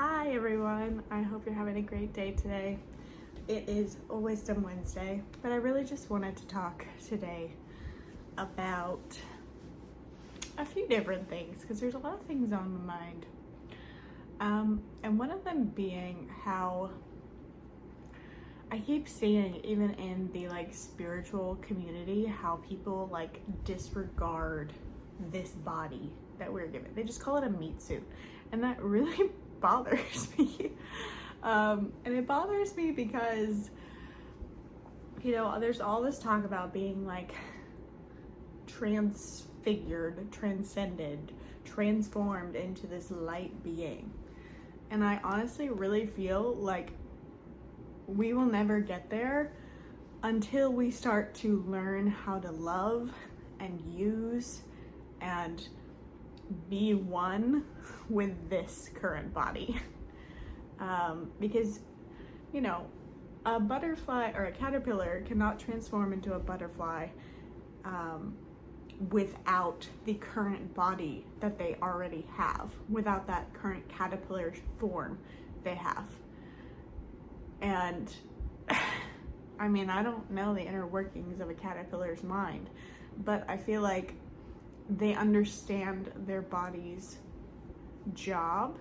Hi everyone, I hope you're having a great day today. It is Wisdom Wednesday, but I really just wanted to talk today about a few different things because there's a lot of things on my mind. And one of them being how I keep seeing, even in the spiritual community, how people disregard this body that we're given. They just call it a meat suit, and that really bothers me. And it bothers me because there's all this talk about being transfigured, transcended, transformed into this light being, and I honestly really feel like we will never get there until we start to learn how to love and use and be one with this current body. Because a butterfly or a caterpillar cannot transform into a butterfly without the current body that they already have, without that current caterpillar form they have. And I mean, I don't know the inner workings of a caterpillar's mind, but I feel like they understand their body's job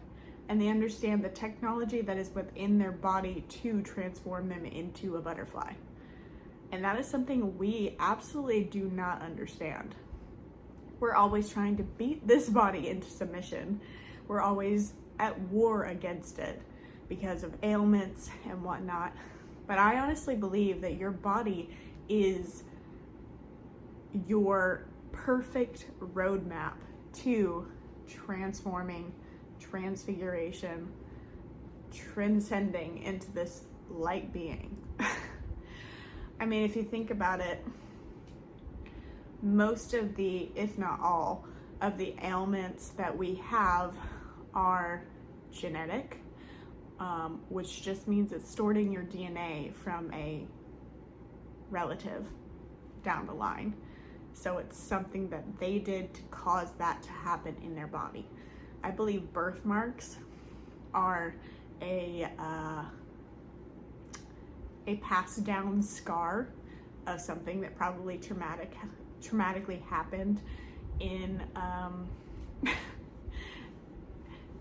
and they understand the technology that is within their body to transform them into a butterfly. And that is something we absolutely do not understand. We're always trying to beat this body into submission. We're always at war against it because of ailments and whatnot. But I honestly believe that your body is your perfect roadmap to transforming, transfiguration, transcending into this light being. I mean, if you think about it, most of the, if not all, of the ailments that we have are genetic, which just means it's stored in your DNA from a relative down the line. So it's something that they did to cause that to happen in their body. I believe birthmarks are a passed down scar of something that probably traumatically happened in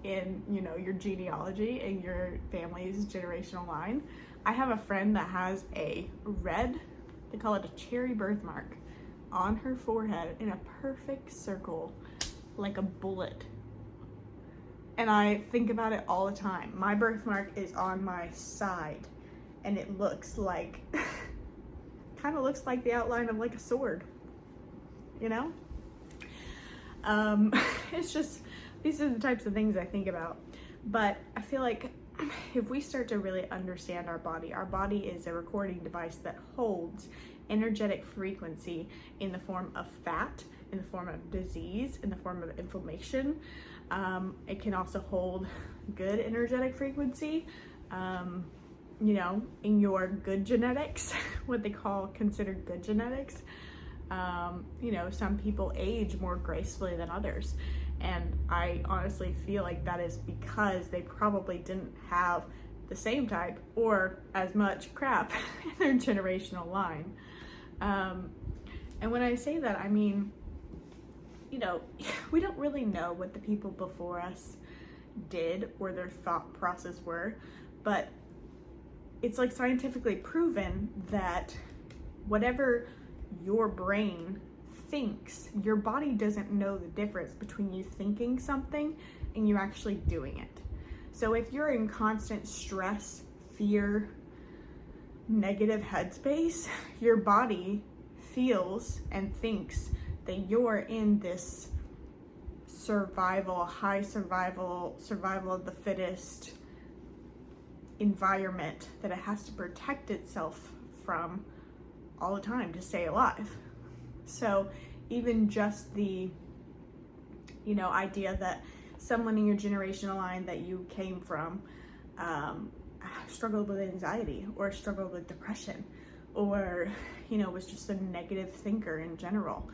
in your genealogy and your family's generational line. I have a friend that has a red, they call it a cherry birthmark, on her forehead in a perfect circle, like a bullet. And I think about it all the time. My birthmark is on my side, and it looks like, kind of looks like the outline of like a sword, It's just, these are the types of things I think about. But I feel like if we start to really understand our body is a recording device that holds energetic frequency in the form of fat, in the form of disease, in the form of inflammation. It can also hold good energetic frequency, in your good genetics, what they call considered good genetics. Some people age more gracefully than others. And I honestly feel like that is because they probably didn't have the same type or as much crap in their generational line. And when I say that, I mean, we don't really know what the people before us did or their thought process were, but it's scientifically proven that whatever your brain thinks, your body doesn't know the difference between you thinking something and you actually doing it. So if you're in constant stress, fear, negative headspace, your body feels and thinks that you're in this high survival of the fittest environment that it has to protect itself from all the time to stay alive. So even just the, idea that someone in your generational line that you came from struggled with anxiety or struggled with depression or, was just a negative thinker in general,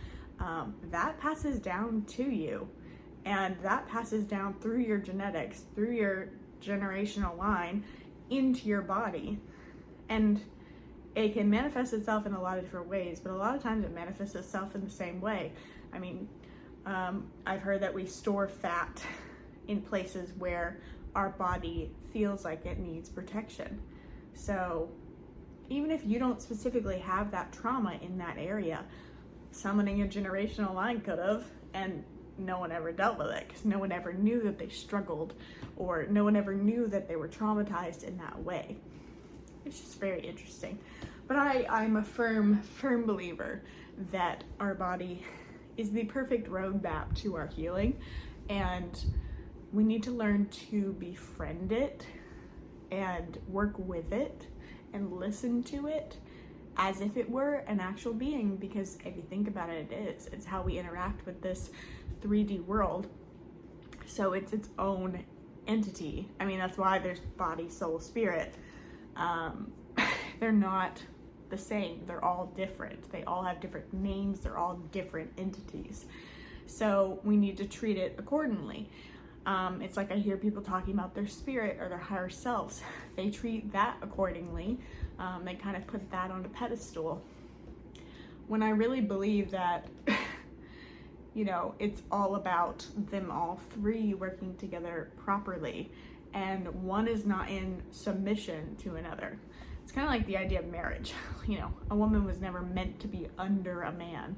that passes down to you, and that passes down through your genetics, through your generational line into your body. And it can manifest itself in a lot of different ways, but a lot of times it manifests itself in the same way. I mean, I've heard that we store fat in places where our body feels like it needs protection. So even if you don't specifically have that trauma in that area, summoning a generational line could have, and no one ever dealt with it because no one ever knew that they struggled, or no one ever knew that they were traumatized in that way. It's just very interesting. But I'm a firm believer that our body is the perfect roadmap to our healing, and we need to learn to befriend it and work with it and listen to it as if it were an actual being, because if you think about it, it's how we interact with this 3D world. So it's its own entity. I mean, that's why there's body, soul, spirit. They're not the same. They're all different. They all have different names. They're all different entities. So we need to treat it accordingly. It's like I hear people talking about their spirit or their higher selves. They treat that accordingly. They kind of put that on a pedestal. When I really believe that, you know, it's all about them all three working together properly, and one is not in submission to another. It's kind of like the idea of marriage. You know, a woman was never meant to be under a man.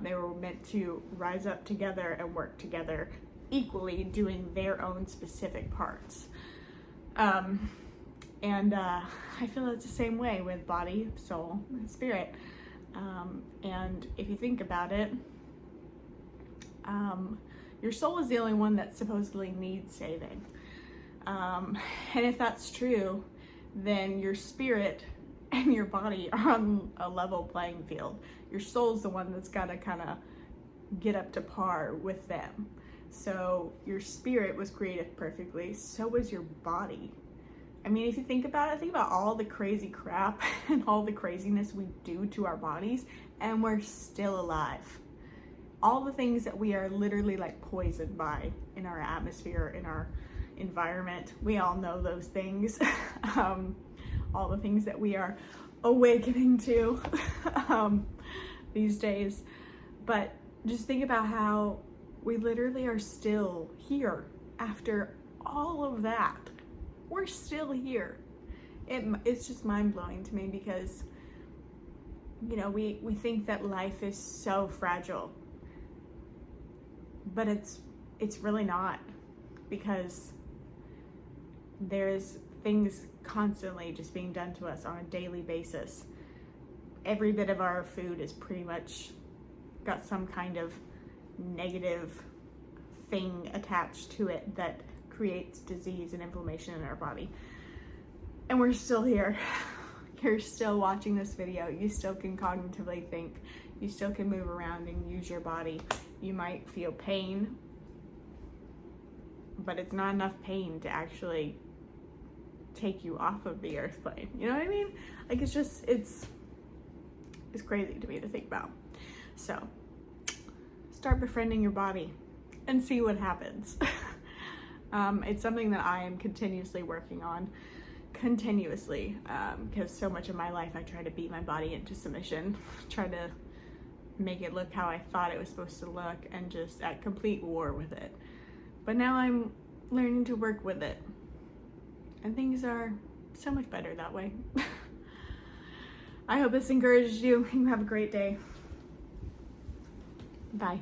They were meant to rise up together and work together equally, doing their own specific parts. I feel it's the same way with body, soul, and spirit. And if you think about it, your soul is the only one that supposedly needs saving. And if that's true, then your spirit and your body are on a level playing field. Your soul's the one that's got to kind of get up to par with them. So your spirit was created perfectly, so was your body. I mean, if you think about it, think about all the crazy crap and all the craziness we do to our bodies, and we're still alive. All the things that we are literally like poisoned by in our atmosphere, in our environment, we all know those things. All the things that we are awakening to these days. But just think about how we literally are still here after all of that. We're still here. It's just mind-blowing to me because, you know, we think that life is so fragile, but it's really not, because there's things constantly just being done to us on a daily basis. Every bit of our food is pretty much got some kind of negative thing attached to it that creates disease and inflammation in our body. And we're still here. You're still watching this video. You still can cognitively think. You still can move around and use your body. You might feel pain, but it's not enough pain to actually take you off of the earth plane. You know what I mean? Like, it's just, it's crazy to me to think about. So start befriending your body and see what happens. It's something that I am continuously working on, because so much of my life I try to beat my body into submission, try to make it look how I thought it was supposed to look, and just at complete war with it. But now I'm learning to work with it, and things are so much better that way. I hope this encourages you. You have a great day. Bye.